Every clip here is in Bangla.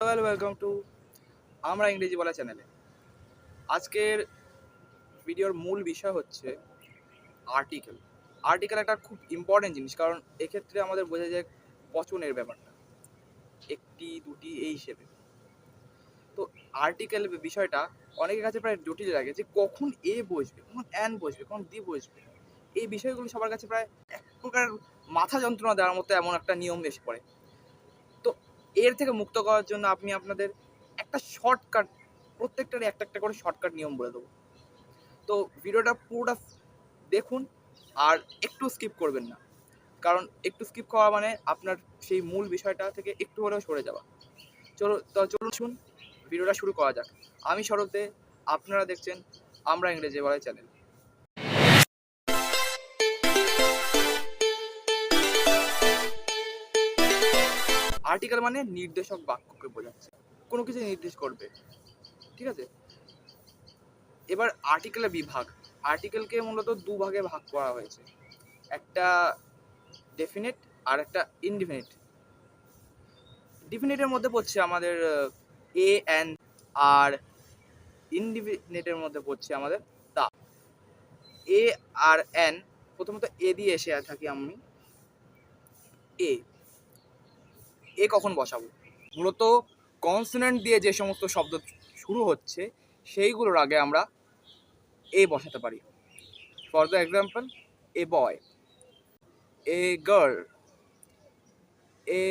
ওয়েলকাম টু আমরা ইংরেজি বলা চ্যানেলে। আজকের ভিডিওর মূল বিষয় হচ্ছে আর্টিকেল। আর্টিকেল একটা খুব ইম্পর্টেন্ট জিনিস, কারণ এক্ষেত্রে আমাদের বোঝা যায় বচনের ব্যাপারটা, একটি দুটি এই হিসেবে। তো আর্টিকেল বিষয়টা অনেকের কাছে প্রায় জটিল লাগে যে কখন এ বসবে, কখন অ্যান বসবে, কখন দি বসবে। এই বিষয়গুলো সবার কাছে প্রায় এক প্রকার মাথা যন্ত্রণা দেওয়ার মতো এমন একটা নিয়ম এসে পড়ে। তো এর থেকে মুক্ত করার জন্য আমি আপনাদের একটা শর্টকাট, প্রত্যেকটারই একটা একটা করে শর্টকাট নিয়ম বলে দেবো। তো ভিডিওটা পুরোটা দেখুন আর একটু স্কিপ করবেন না, কারণ একটু স্কিপ করা মানে আপনার সেই মূল বিষয়টা থেকে একটু হলেও সরে যাওয়া। চলুন শুন, ভিডিওটা শুরু করা যাক। আমি সরব দে, আপনারা দেখছেন আমরা ইংরেজি বলা চ্যানেল। আর্টিকেল মানে নির্দেশক বাক্যকে বোঝাচ্ছে, কোনো কিছু নির্দেশ করবে, ঠিক আছে? এবার আর্টিকেলের বিভাগ, আর্টিকেলকে মূলত দুভাগে ভাগ করা হয়েছে, একটা ডেফিনেট আর একটা ইনডেফিনিট। ডেফিনেটের মধ্যে পড়ছে আমাদের এ এন, আর ইনডেফিনিটের মধ্যে পড়ছে আমাদের দা। এ আর এন, প্রথমত এ দিয়ে এসে থাকি আমি। এ এ কখন বসাবো? মূলত কনসোনেন্ট দিয়ে যে সমস্ত শব্দ শুরু হচ্ছে সেইগুলোর আগে আমরা এ বসাতে পারি। For the example, a boy, a girl, a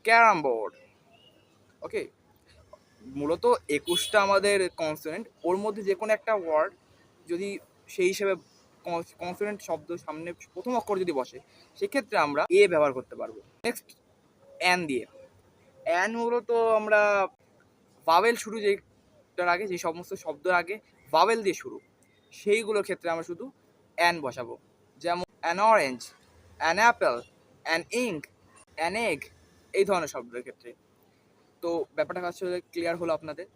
carrom board. Okay, মূলত 21টা আমাদের কনসোনেন্ট, ওর মধ্যে যে কোনো একটা ওয়ার্ড যদি সেই হিসেবে কনসোনেন্ট শব্দ সামনে প্রথম অক্ষর যদি বসে, সেক্ষেত্রে আমরা এ ব্যবহার করতে পারবো। নেক্সট, অ্যান দিয়ে। অ্যান মূলত আমরা ভাওয়েল শুরু, যেটার আগে যে সমস্ত শব্দের আগে ভাওয়েল দিয়ে শুরু, সেইগুলোর ক্ষেত্রে আমরা শুধু অ্যান বসাবো। যেমন an orange, an Apple, an ink, an egg, এই ধরনের শব্দের ক্ষেত্রে। তো ব্যাপারটা আসলে ক্লিয়ার হলো আপনাদের।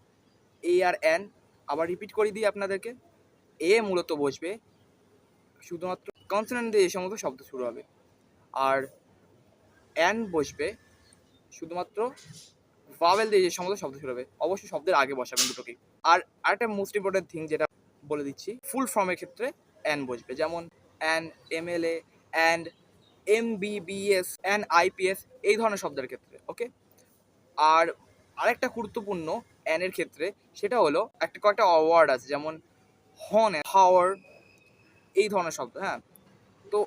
এ আর এন আবার রিপিট করে দিই আপনাদেরকে। এ মূলত বসবে শুধুমাত্র কনসোনেন্ট দিয়ে যে সমস্ত শব্দ শুরু হবে, আর এন বসবে শুধুমাত্র ভাওয়েল দিয়ে যে সমস্ত শব্দ শুরু হবে। অবশ্যই শব্দের আগে বসাবেন দুটোকেই। আর আরেকটা মোস্ট ইম্পর্টেন্ট থিং যেটা বলে দিচ্ছি, ফুল ফর্মের ক্ষেত্রে এন বসবে, যেমন an MLA, and MBBS, an IPS, এই ধরনের শব্দের ক্ষেত্রে। ওকে, আর আরেকটা গুরুত্বপূর্ণ অ্যানের ক্ষেত্রে, সেটা হলো একটা কয়েকটা ওয়ার্ড আছে, যেমন হন, হাওয়ার, এই ধরনের শব্দ। হ্যাঁ, তো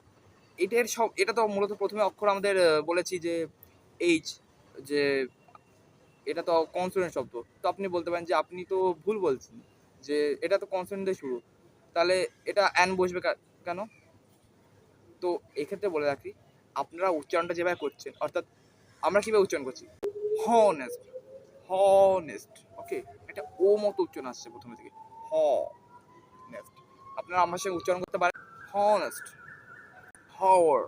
এটা তো মূলত প্রথমে অক্ষর আমাদের বলেছি যে এইচ, যে এটা তো কনসোনেন্ট শব্দ। তো আপনি বলতে পারেন যে আপনি তো ভুল বলছেন, যে এটা তো কনসোনেন্ট দিয়ে শুরু, তাহলে এটা অ্যান বসবে কেন? তো এক্ষেত্রে বলে রাখি, আপনারা উচ্চারণটা যেভাবে করছেন, অর্থাৎ আমরা কীভাবে উচ্চারণ করছি, হনেস্ট, হনেস্ট। ওকে, এটা ও মতো উচ্চারণ আসছে প্রথমে থেকে, হনেস্ট। আপনারা আমার সঙ্গে উচ্চারণ করতে পারেন, হনেস্ট, হাওয়ার,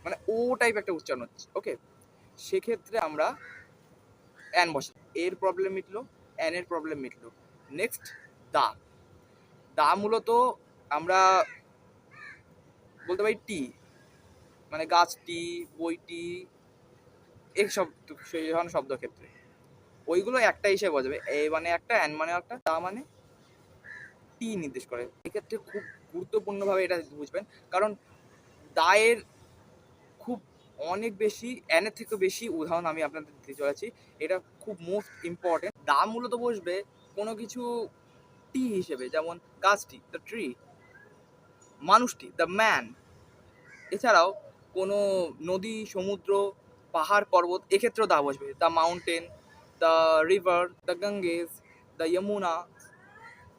মানে ও টাইপ একটা উচ্চারণ হচ্ছে। ওকে, সেক্ষেত্রে আমরা অ্যান বসে, এর প্রবলেম মিটলো, অ্যান এর প্রবলেম মিটলো। নেক্সট, দা। দা মূলত আমরা বলতে পারি টি, মানে গাছটি, বইটি, এইসব সেই ধরনের শব্দ ক্ষেত্রে ওইগুলো একটা হিসেবে বোঝাবে। এ মানে একটা, অ্যান মানে একটা, দা মানে টি নির্দেশ করে। এক্ষেত্রে খুব গুরুত্বপূর্ণভাবে এটা বুঝবেন, কারণ দায়ের খুব অনেক বেশি, অ্যানের থেকে বেশি উদাহরণ আমি আপনাদের দিতে চলেছি। এটা খুব মোস্ট ইম্পর্টেন্ট। দা মূলত বসবে কোনো কিছু টি হিসেবে, যেমন গাছটি, দ্য ট্রি, মানুষটি, দ্য ম্যান। এছাড়াও কোনো নদী, সমুদ্র, পাহাড়, পর্বত, এক্ষেত্রেও দা বসবে, the mountain, the river, the Ganges, the Yamuna,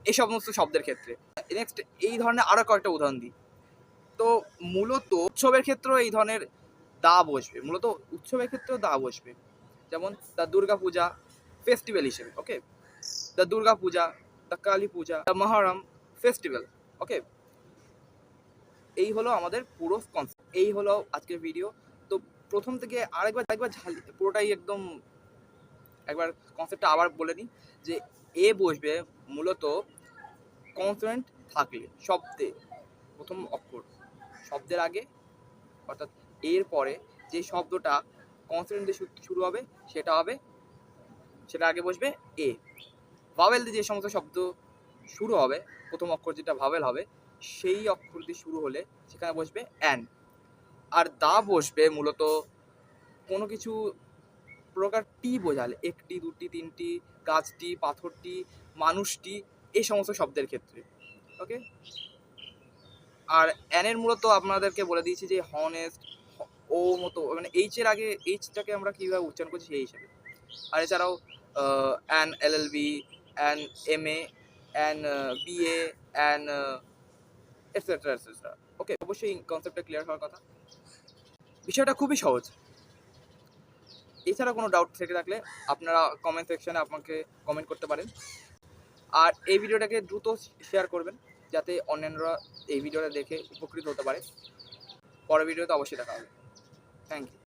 এই সমস্ত শব্দের ক্ষেত্রে। নেক্সট, এই ধরনের আরও কয়েকটা উদাহরণ দিই। তো মূলত উৎসবের ক্ষেত্রেও এই ধরনের দা বসবে, মূলত উৎসবের ক্ষেত্রেও দা বসবে, যেমন দ্য দুর্গা পূজা, ফেস্টিভ্যাল হিসেবে। Okay, the Durga puja, the Kali puja, the Muharram, festival. Okay, এই হলো আমাদের পুরো কনসেপ্ট, এই হলো আজকের ভিডিও। তো প্রথম থেকে আরেকবার পুরোটাই একদম একবার কনসেপ্টটা আবার বলে নিই, যে এ বসবে মূলত কনসোনেন্ট থাকলে, শব্দে প্রথম অক্ষর শব্দের আগে, অর্থাৎ এর পরে যে শব্দটা কনসোনেন্ট দিয়ে শুরু হবে সেটা আগে বসবে এ। ভাওয়েল দিয়ে যে সমস্ত শব্দ শুরু হবে, প্রথম অক্ষর যেটা ভাওয়েল হবে সেই অক্ষর দিয়ে শুরু হলে সেখানে বসবে অ্যান। আর দা বসবে মূলত কোনো কিছু প্রকার টি বোঝালে, একটি, দুটি, তিনটি, গাছটি, পাথরটি, মানুষটি, এই সমস্ত শব্দের ক্ষেত্রে। ওকে, আর অ্যানের মূলত আপনাদেরকে বলে দিয়েছি যে হনেস্ট, ও মতো মানে এইচ এর আগে এইচটাকে আমরা কীভাবে উচ্চারণ করছি সেই হিসাবে। আর এছাড়াও an LLB, an MA, an BA, an etcetera etcetera. Okay, অবশ্যই কনসেপ্টটা ক্লিয়ার হওয়ার কথা। বিষয়টা খুবই সহজ। এছাড়া কোনো ডাউট থেকে থাকলে আপনারা কমেন্ট সেকশনে আমাকে কমেন্ট করতে পারেন। আর এই ভিডিওটাকে দ্রুত শেয়ার করবেন যাতে অন্যান্যরা এই ভিডিওটা দেখে উপকৃত হতে পারে। পরের ভিডিওতে অবশ্যই দেখা হবে। Thank you.